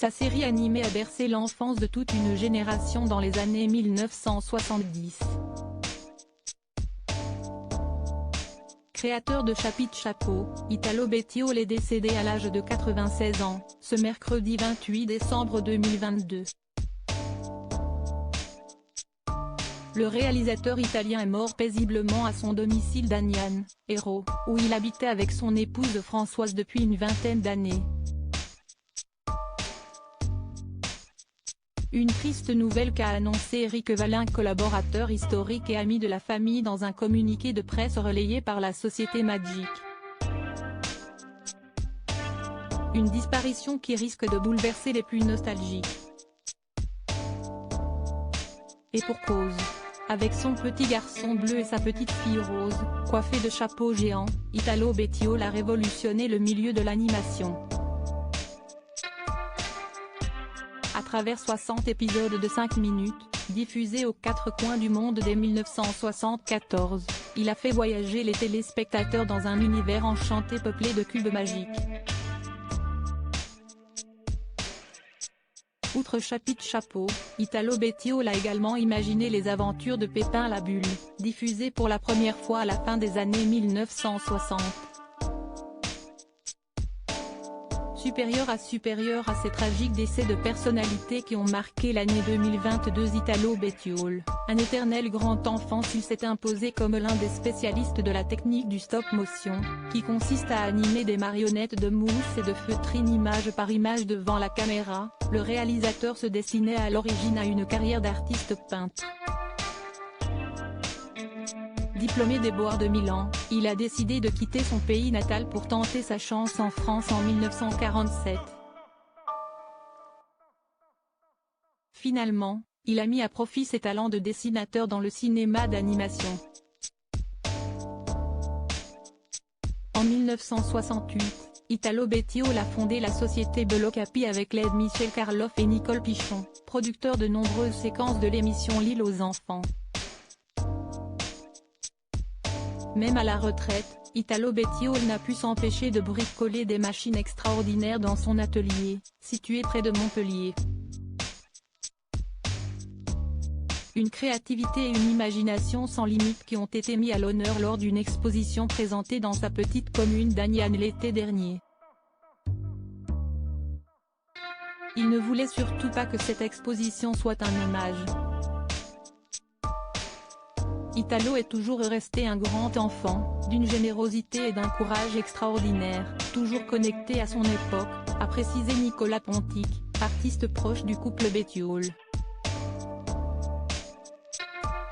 Sa série animée a bercé l'enfance de toute une génération dans les années 1970. Créateur de Chapitre Chapeau, Italo Bettiol est décédé à l'âge de 96 ans, ce mercredi 28 décembre 2022. Le réalisateur italien est mort paisiblement à son domicile d'Agnane, Hérault, où il habitait avec son épouse Françoise depuis une vingtaine d'années. Une triste nouvelle qu'a annoncé Éric Valin, collaborateur historique et ami de la famille, dans un communiqué de presse relayé par la société Magic. Une disparition qui risque de bouleverser les plus nostalgiques. Et pour cause. Avec son petit garçon bleu et sa petite fille rose, coiffée de chapeaux géants, Italo Bettiol a révolutionné le milieu de l'animation. À travers 60 épisodes de 5 minutes, diffusés aux quatre coins du monde dès 1974, il a fait voyager les téléspectateurs dans un univers enchanté peuplé de cubes magiques. Outre Chapitre Chapeau, Italo Bettiol a également imaginé les aventures de Pépin la Bulle, diffusées pour la première fois à la fin des années 1960. Supérieur à ces tragiques décès de personnalités qui ont marqué l'année 2022, Italo Bettiol, un éternel grand enfant, s'il s'est imposé comme l'un des spécialistes de la technique du stop-motion, qui consiste à animer des marionnettes de mousse et de feutrine image par image devant la caméra. Le réalisateur se destinait à l'origine à une carrière d'artiste peintre. Diplômé des Beaux-Arts de Milan, il a décidé de quitter son pays natal pour tenter sa chance en France en 1947. Finalement, il a mis à profit ses talents de dessinateur dans le cinéma d'animation. En 1968, Italo Bettiol a fondé la société Bellocapi avec l'aide Michel Karloff et Nicole Pichon, producteurs de nombreuses séquences de l'émission L'île aux enfants. Même à la retraite, Italo Bettiol n'a pu s'empêcher de bricoler des machines extraordinaires dans son atelier, situé près de Montpellier. Une créativité et une imagination sans limite qui ont été mis à l'honneur lors d'une exposition présentée dans sa petite commune d'Agnane l'été dernier. Il ne voulait surtout pas que cette exposition soit un hommage. Italo est toujours resté un grand enfant, d'une générosité et d'un courage extraordinaire, toujours connecté à son époque, a précisé Nicolas Pontic, artiste proche du couple Bettiol.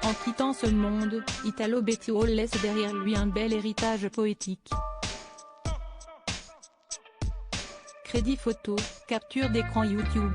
En quittant ce monde, Italo Bettiol laisse derrière lui un bel héritage poétique. Crédit photo, capture d'écran YouTube.